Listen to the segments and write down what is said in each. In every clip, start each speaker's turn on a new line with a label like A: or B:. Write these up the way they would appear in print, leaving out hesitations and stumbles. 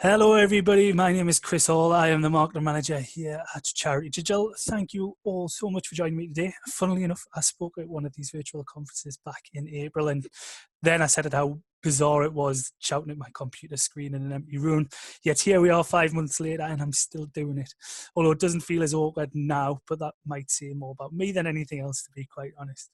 A: Hello, everybody. My name is Chris Hall. I am the marketing manager here at Charity Digital. Thank you all so much for joining me today. Funnily enough, I spoke at one of these virtual conferences back in April, and then I said it how bizarre it was shouting at my computer screen in an empty room. Yet here we are 5 months later, and I'm still doing it. Although it doesn't feel as awkward now, but that might say more about me than anything else, to be quite honest.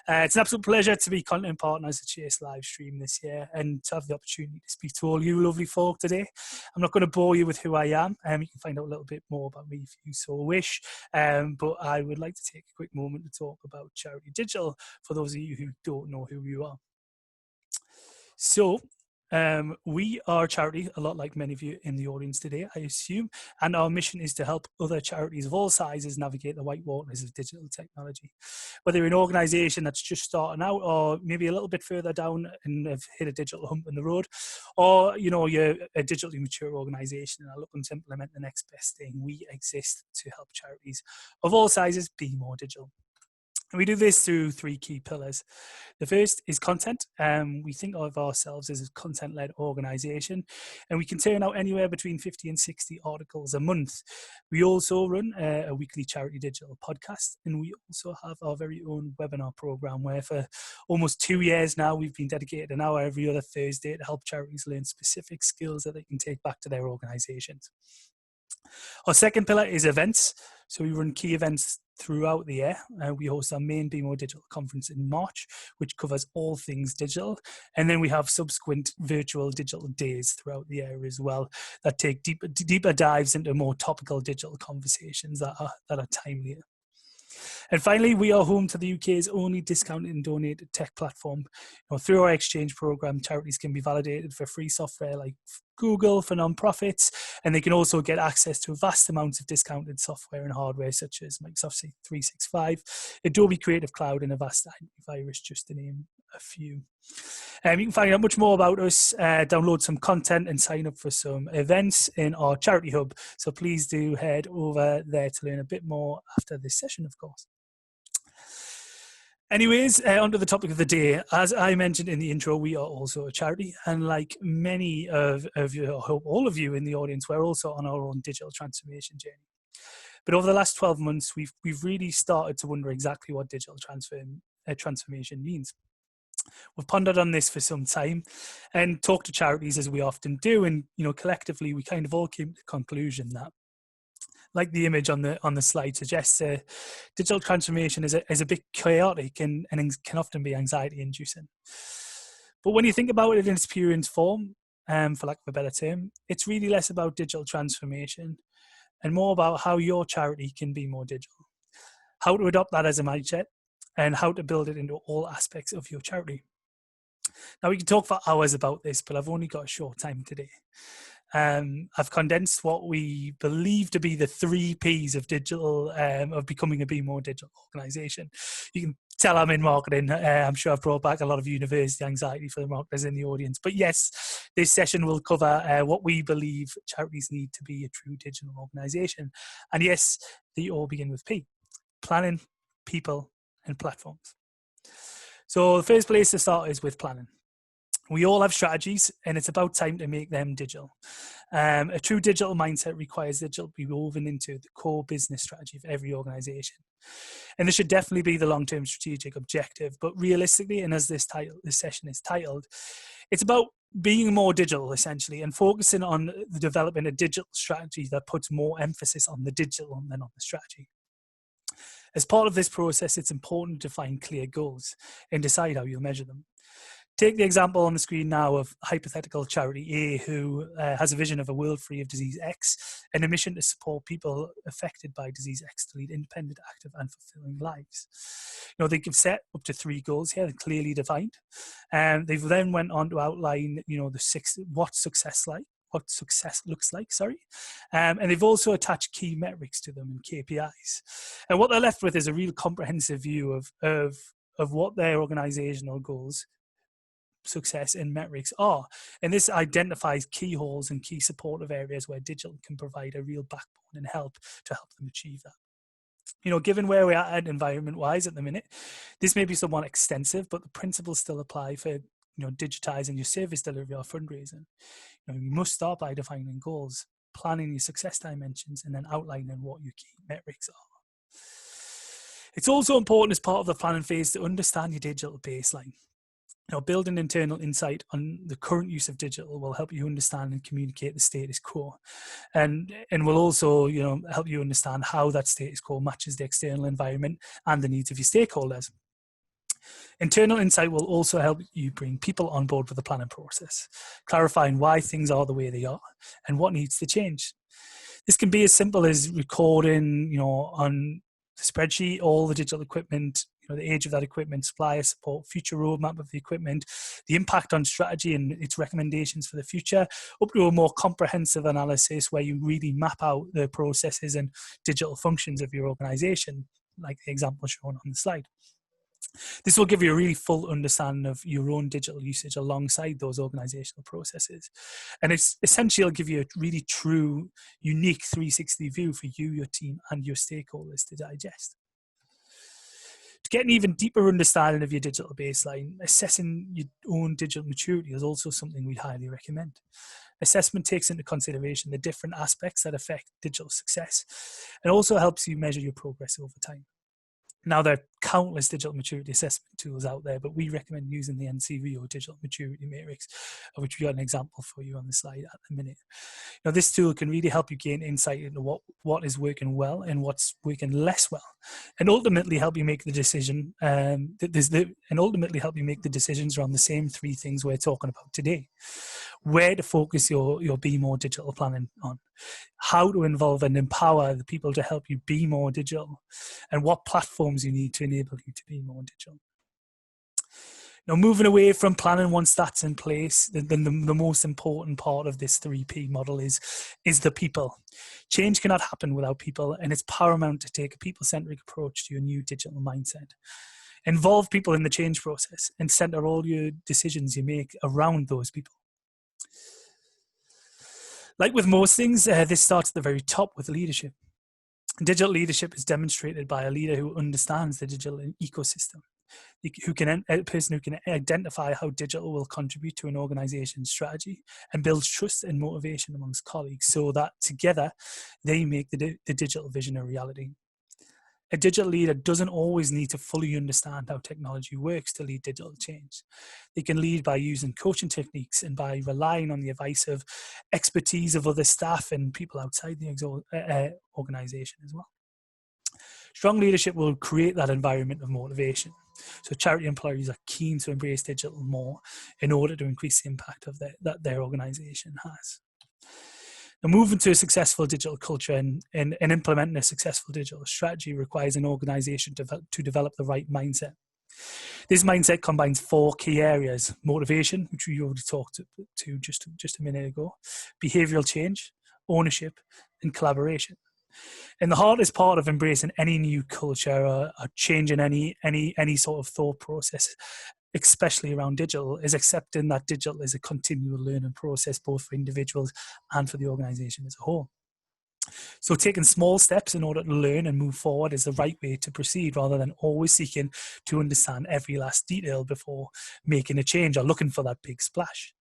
A: It's an absolute pleasure to be content partners at Chase live stream this year and to have the opportunity to speak to all you lovely folk today. I'm not going to bore you with who I am. You can find out a little bit more about me if you so wish. But I would like to take a quick moment to talk about Charity Digital for those of you who don't know who you are. So, we are a charity, a lot like many of you in the audience today, I assume, and our mission is to help other charities of all sizes navigate the white waters of digital technology. Whether you're an organisation that's just starting out, or maybe a little bit further down and have hit a digital hump in the road, or you're a digitally mature organisation and are looking to implement the next best thing, we exist to help charities of all sizes be more digital. And we do this through three key pillars. The first is content. We think of ourselves as a content-led organization, and we can turn out anywhere between 50 and 60 articles a month. We also run a weekly Charity Digital podcast, and we also have our very own webinar program where for almost 2 years now, we've been dedicated an hour every other Thursday to help charities learn specific skills that they can take back to their organizations. Our second pillar is events. So we run key events throughout the year. We host our main Be More Digital conference in March, which covers all things digital. And then we have subsequent virtual digital days throughout the year as well that take deeper dives into more topical digital conversations that are timely. And finally, we are home to the UK's only discounted and donated tech platform. Through our exchange program, charities can be validated for free software like Google for non-profits, and they can also get access to vast amounts of discounted software and hardware such as Microsoft 365, Adobe Creative Cloud, and Avast Antivirus, just to name a few. You can find out much more about us, download some content, and sign up for some events in our Charity Hub. So please do head over there to learn a bit more after this session, of course. Anyways, onto the topic of the day. As I mentioned in the intro, we are also a charity, and like many of you, I hope all of you in the audience, we're also on our own digital transformation journey. But over the last 12 months, we've really started to wonder exactly what digital transformation means. We've pondered on this for some time and talked to charities as we often do, and collectively we kind of all came to the conclusion that, like the image on the slide suggests, digital transformation is a bit chaotic and can often be anxiety inducing. But when you think about it in its purest form, for lack of a better term, it's really less about digital transformation and more about how your charity can be more digital, how to adopt that as a mindset, and how to build it into all aspects of your charity. Now, we can talk for hours about this, but I've only got a short time today. I've condensed what we believe to be the 3 Ps of digital, of becoming a Be More Digital organization. You can tell I'm in marketing. I'm sure I've brought back a lot of university anxiety for the marketers in the audience. But yes, this session will cover what we believe charities need to be a true digital organization. And yes, they all begin with P: planning, people, and platforms. So the first place to start is with planning. We all have strategies, and it's about time to make them digital. A true digital mindset requires digital to be woven into the core business strategy of every organization. And this should definitely be the long-term strategic objective. But realistically, and as this session is titled, it's about being more digital, essentially, and focusing on developing a digital strategy that puts more emphasis on the digital than on the strategy. As part of this process, it's important to define clear goals and decide how you'll measure them. Take the example on the screen now of hypothetical charity A, who has a vision of a world free of disease X and a mission to support people affected by disease X to lead independent, active, and fulfilling lives. They can set up to 3 goals here, clearly defined. They've then went on to outline, what success looks like, and they've also attached key metrics to them and KPIs. And what they're left with is a real comprehensive view of what their organizational goals, success, and metrics are. And this identifies key holes and key supportive areas where digital can provide a real backbone and help them achieve that. Given where we are at environment-wise at the minute, this may be somewhat extensive, but the principles still apply for digitizing your service delivery or fundraising, you must start by defining goals, planning your success dimensions, and then outlining what your key metrics are. It's also important as part of the planning phase to understand your digital baseline. Building internal insight on the current use of digital will help you understand and communicate the status quo, and will also help you understand how that status quo matches the external environment and the needs of your stakeholders. Internal insight will also help you bring people on board with the planning process, clarifying why things are the way they are and what needs to change. This can be as simple as recording, on the spreadsheet, all the digital equipment, the age of that equipment, supplier support, future roadmap of the equipment, the impact on strategy and its recommendations for the future, up to a more comprehensive analysis where you really map out the processes and digital functions of your organization, like the example shown on the slide. This will give you a really full understanding of your own digital usage alongside those organizational processes. And it's essentially will give you a really true, unique 360 view for you, your team, and your stakeholders to digest. To get an even deeper understanding of your digital baseline, assessing your own digital maturity is also something we highly recommend. Assessment takes into consideration the different aspects that affect digital success and also helps you measure your progress over time. Now, there are countless digital maturity assessment tools out there, but we recommend using the NCV or Digital Maturity Matrix, of which we got an example for you on the slide at the minute. Now, this tool can really help you gain insight into what is working well and what's working less well, and ultimately help you make the decision. And ultimately help you make the decisions around the same three things we're talking about today: where to focus your Be More digital planning on, how to involve and empower the people to help you be more digital, and what platforms you need to enable you to be more digital. Now, moving away from planning once that's in place, the most important part of this 3P model is the people. Change cannot happen without people, and it's paramount to take a people-centric approach to your new digital mindset. Involve people in the change process and center all your decisions you make around those people. Like with most things, this starts at the very top with leadership. Digital leadership is demonstrated by a leader who understands the digital ecosystem, a person who can identify how digital will contribute to an organization's strategy and builds trust and motivation amongst colleagues so that together they make the digital vision a reality. A digital leader doesn't always need to fully understand how technology works to lead digital change. They can lead by using coaching techniques and by relying on the advice of expertise of other staff and people outside the organization as well. Strong leadership will create that environment of motivation. So charity employees are keen to embrace digital more in order to increase the impact of that their organization has. Now, moving to a successful digital culture and implementing a successful digital strategy requires an organization to develop the right mindset. This mindset combines 4 key areas: motivation, which we already talked to just a minute ago, behavioral change, ownership, and collaboration. And the hardest part of embracing any new culture or changing any sort of thought process, especially around digital, is accepting that digital is a continual learning process, both for individuals and for the organization as a whole. So taking small steps in order to learn and move forward is the right way to proceed, rather than always seeking to understand every last detail before making a change or looking for that big splash.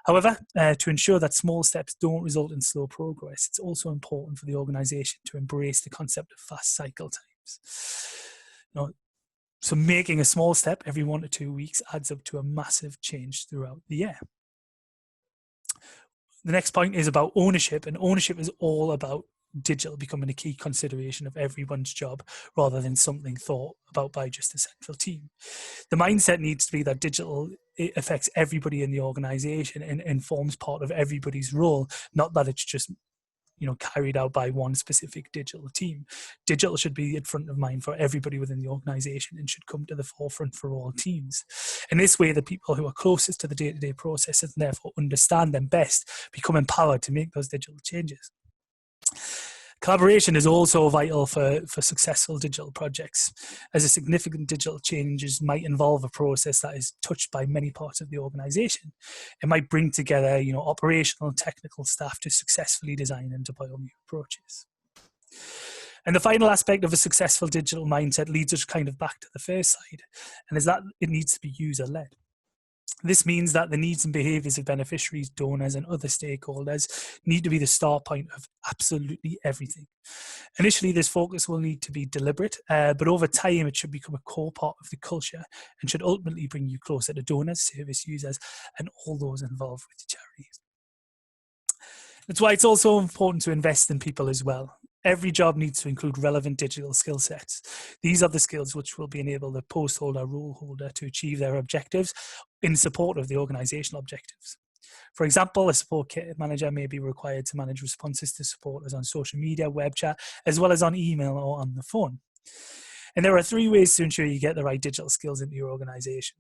A: However, to ensure that small steps don't result in slow progress, it's also important for the organization to embrace the concept of fast cycle times. So making a small step every 1 to 2 weeks adds up to a massive change throughout the year. The next point is about ownership, and ownership is all about digital becoming a key consideration of everyone's job rather than something thought about by just a central team. The mindset needs to be that digital affects everybody in the organization and forms part of everybody's role, not that it's just carried out by one specific digital team. Digital should be in front of mind for everybody within the organization and should come to the forefront for all teams. In this way, the people who are closest to the day-to-day processes and therefore understand them best become empowered to make those digital changes. Collaboration is also vital for successful digital projects, as a significant digital changes might involve a process that is touched by many parts of the organization. It might bring together, operational and technical staff to successfully design and deploy new approaches. And the final aspect of a successful digital mindset leads us kind of back to the first slide, and is that it needs to be user-led. This means that the needs and behaviours of beneficiaries, donors, and other stakeholders need to be the start point of absolutely everything. Initially, this focus will need to be deliberate, but over time, it should become a core part of the culture and should ultimately bring you closer to donors, service users, and all those involved with the charities. That's why it's also important to invest in people as well. Every job needs to include relevant digital skill sets. These are the skills which will be enable the post holder, role holder to achieve their objectives in support of the organizational objectives. For example, a support manager may be required to manage responses to supporters on social media, web chat, as well as on email or on the phone. And there are 3 ways to ensure you get the right digital skills into your organization.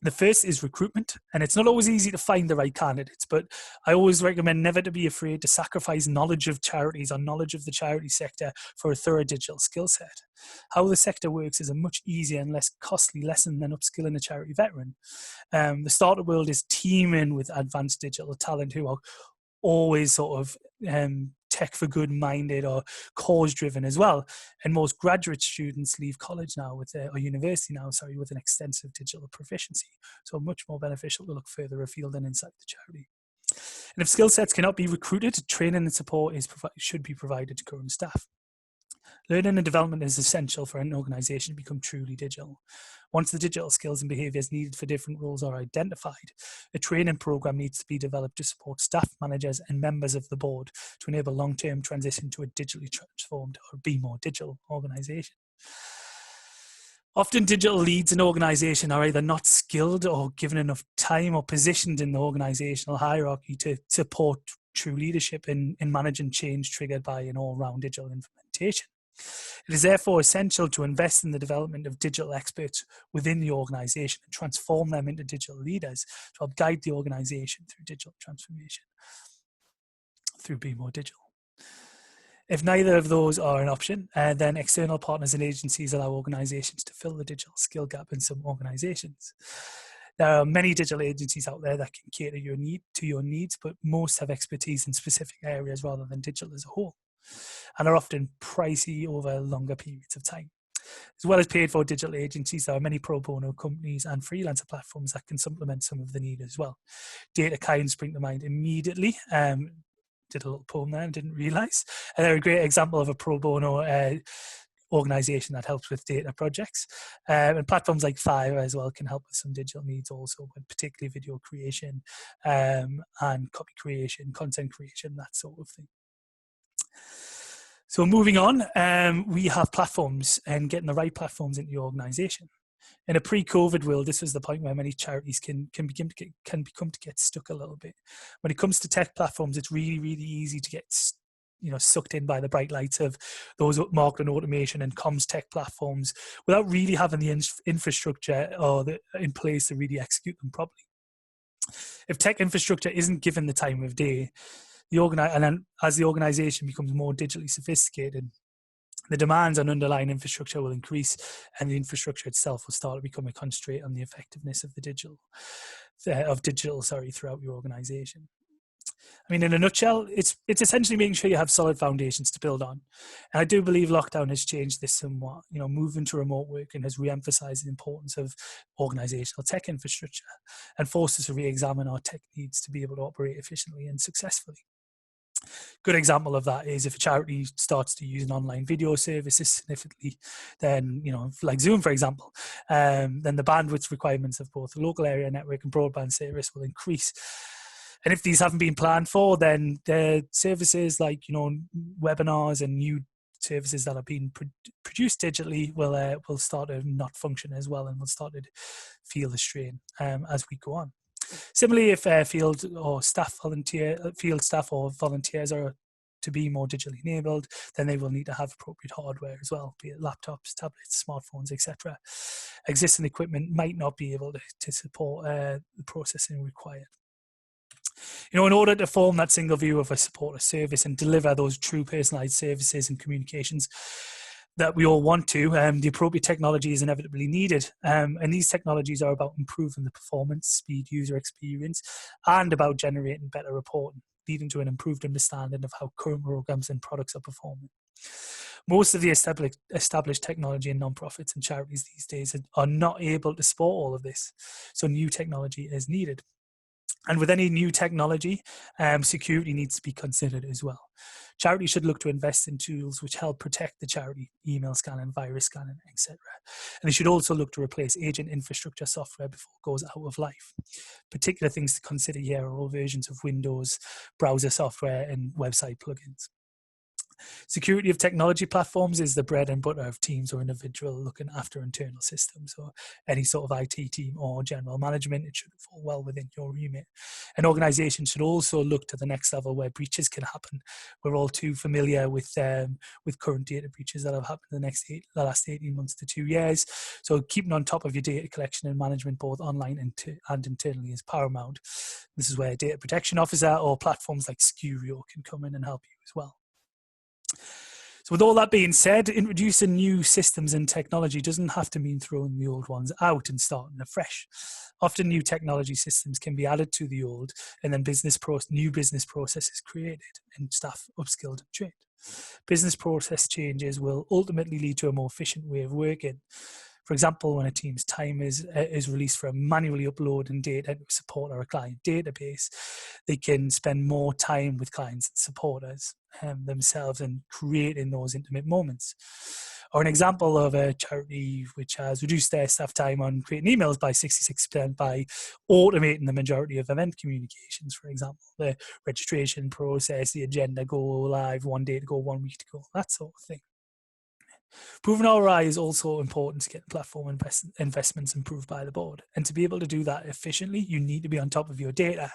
A: The first is recruitment, and it's not always easy to find the right candidates, but I always recommend never to be afraid to sacrifice knowledge of charities or knowledge of the charity sector for a thorough digital skill set. How the sector works is a much easier and less costly lesson than upskilling a charity veteran. The startup world is teeming with advanced digital talent who are always sort of tech for good minded or cause driven as well. And most graduate students leave college now with or university now, with an extensive digital proficiency. So much more beneficial to look further afield than inside the charity. And if skill sets cannot be recruited, training and support should be provided to current staff. Learning and development is essential for an organization to become truly digital. Once the digital skills and behaviors needed for different roles are identified, a training program needs to be developed to support staff, managers, and members of the board to enable long-term transition to a digitally transformed or be more digital organization. Often digital leads in organization are either not skilled or given enough time or positioned in the organizational hierarchy to support true leadership in managing change triggered by an all-round digital implementation. It is therefore essential to invest in the development of digital experts within the organization and transform them into digital leaders to help guide the organization through digital transformation, through being more digital. If neither of those are an option, then external partners and agencies allow organizations to fill the digital skill gap in some organizations. There are many digital agencies out there that can cater to your needs, but most have expertise in specific areas rather than digital as a whole, and are often pricey over longer periods of time. As well as paid for digital agencies, there are many pro bono companies and freelancer platforms that can supplement some of the need as well. Data Kind spring to mind immediately. Did a little poem there and didn't realize. And they're a great example of a pro bono organization that helps with data projects. And platforms like Fire as well can help with some digital needs also, but particularly video creation and copy creation, content creation, that sort of thing. So moving on, we have platforms and getting the right platforms into your organization. In a pre-COVID world, this was the point where many charities can become to get stuck a little bit. When it comes to tech platforms, it's really, really easy to get sucked in by the bright lights of those marketing automation and comms tech platforms without really having the infrastructure in place to really execute them properly. If tech infrastructure isn't given the time of day, and then as the organization becomes more digitally sophisticated, the demands on underlying infrastructure will increase, and the infrastructure itself will start to become a constraint on the effectiveness of digital throughout your organization. I mean, in a nutshell, it's essentially making sure you have solid foundations to build on. And I do believe lockdown has changed this somewhat. Moving to remote working has re-emphasized the importance of organizational tech infrastructure and forced us to re-examine our tech needs to be able to operate efficiently and successfully. Good example of that is if a charity starts to use an online video services significantly, then, like Zoom, for example, then the bandwidth requirements of both the local area network and broadband service will increase. And if these haven't been planned for, then the services like, webinars and new services that are being produced digitally will start to not function as well, and will start to feel the strain as we go on. Similarly, if field staff or volunteers are to be more digitally enabled, then they will need to have appropriate hardware as well, be it laptops, tablets, smartphones, etc. Existing equipment might not be able to support the processing required. In order to form that single view of a supporter service and deliver those true personalized services and communications that we all want to, the appropriate technology is inevitably needed. And these technologies are about improving the performance, speed, user experience, and about generating better reporting, leading to an improved understanding of how current programs and products are performing. Most of the established technology and nonprofits and charities these days are not able to support all of this. So new technology is needed. And with any new technology, security needs to be considered as well. Charities should look to invest in tools which help protect the charity, email scanning, virus scanning, etc. And they should also look to replace aging infrastructure software before it goes out of life. Particular things to consider here are all versions of Windows, browser software, and website plugins. Security of technology platforms is the bread and butter of teams or individual looking after internal systems. So any sort of IT team or general management, it should fall well within your remit. An organization should also look to the next level where breaches can happen. We're all too familiar with current data breaches that have happened in the last 18 months to 2 years. So keeping on top of your data collection and management, both online and internally, is paramount. This is where a data protection officer or platforms like Scurio can come in and help you as well. So with all that being said, introducing new systems and technology doesn't have to mean throwing the old ones out and starting afresh. Often new technology systems can be added to the old, and then new business processes created and staff upskilled and trained. Business process changes will ultimately lead to a more efficient way of working. For example, when a team's time is released from manually uploading data to support our client database, they can spend more time with clients and supporters themselves and creating those intimate moments. Or an example of a charity which has reduced their staff time on creating emails by 66% by automating the majority of event communications, for example, the registration process, the agenda go live 1 day to go, 1 week to go, that sort of thing. Proven ROI is also important to get platform investments approved by the board. And to be able to do that efficiently, you need to be on top of your data.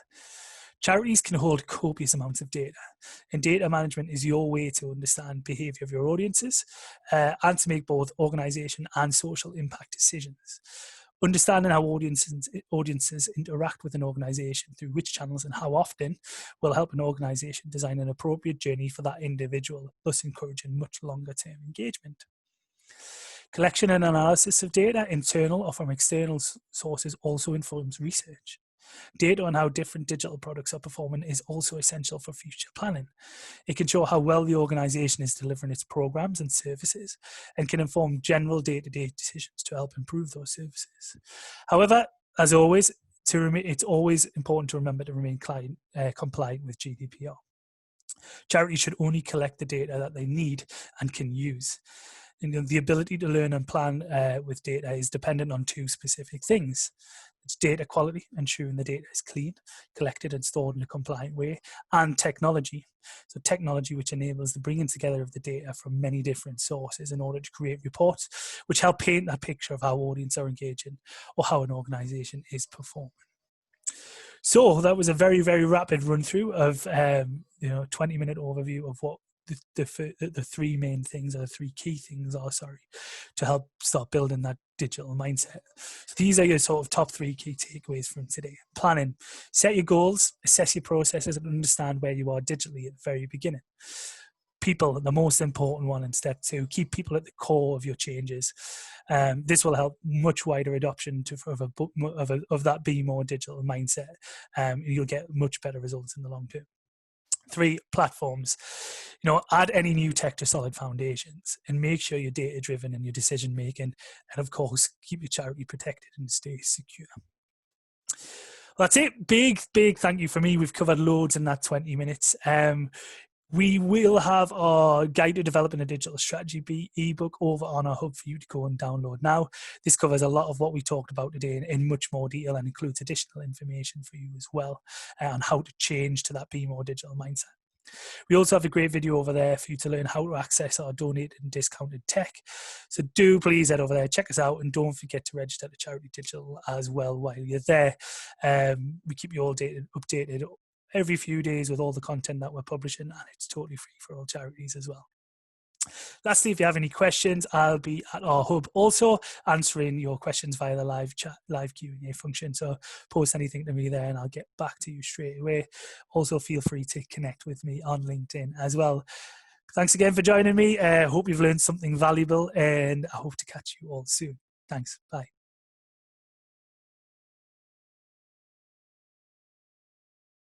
A: Charities can hold copious amounts of data, and data management is your way to understand behavior of your audiences and to make both organization and social impact decisions. Understanding how audiences interact with an organization through which channels and how often will help an organization design an appropriate journey for that individual, thus encouraging much longer term engagement. Collection and analysis of data, internal or from external sources, also informs research. Data on how different digital products are performing is also essential for future planning. It can show how well the organization is delivering its programs and services and can inform general day-to-day decisions to help improve those services. However, as always, it's always important to remember to remain compliant with GDPR. Charities should only collect the data that they need and can use. And the ability to learn and plan with data is dependent on 2 specific things. It's data quality, ensuring the data is clean, collected and stored in a compliant way, and technology. So technology which enables the bringing together of the data from many different sources in order to create reports which help paint that picture of how audiences are engaging or how an organization is performing. So that was a very, very rapid run through of 20-minute overview of what the 3 main things, or the 3 key things are, to help start building that digital mindset. So these are your sort of top 3 key takeaways from today. Planning. Set your goals, assess your processes, and understand where you are digitally at the very beginning. People, the most important one in step 2. Keep people at the core of your changes. This will help much wider adoption of that be more digital mindset. You'll get much better results in the long term. 3, platforms. Add any new tech to solid foundations and make sure you're data driven in your decision making, and of course keep your charity protected and stay secure. Well, that's it. Big thank you for me. We've covered loads in that 20 minutes. We will have our guide to developing a digital strategy ebook over on our hub for you to go and download now. This covers a lot of what we talked about today in much more detail and includes additional information for you as well on how to change to that be more digital mindset. We also have a great video over there for you to learn how to access our donated and discounted tech. So do please head over there, check us out, and don't forget to register to Charity Digital as well while you're there. We keep you all updated every few days with all the content that we're publishing, and it's totally free for all charities as well. Lastly, if you have any questions, I'll be at our hub also answering your questions via the live Q&A function. So post anything to me there and I'll get back to you straight away. Also feel free to connect with me on LinkedIn as well. Thanks again for joining me. Hope you've learned something valuable, and I hope to catch you all soon. Thanks. Bye.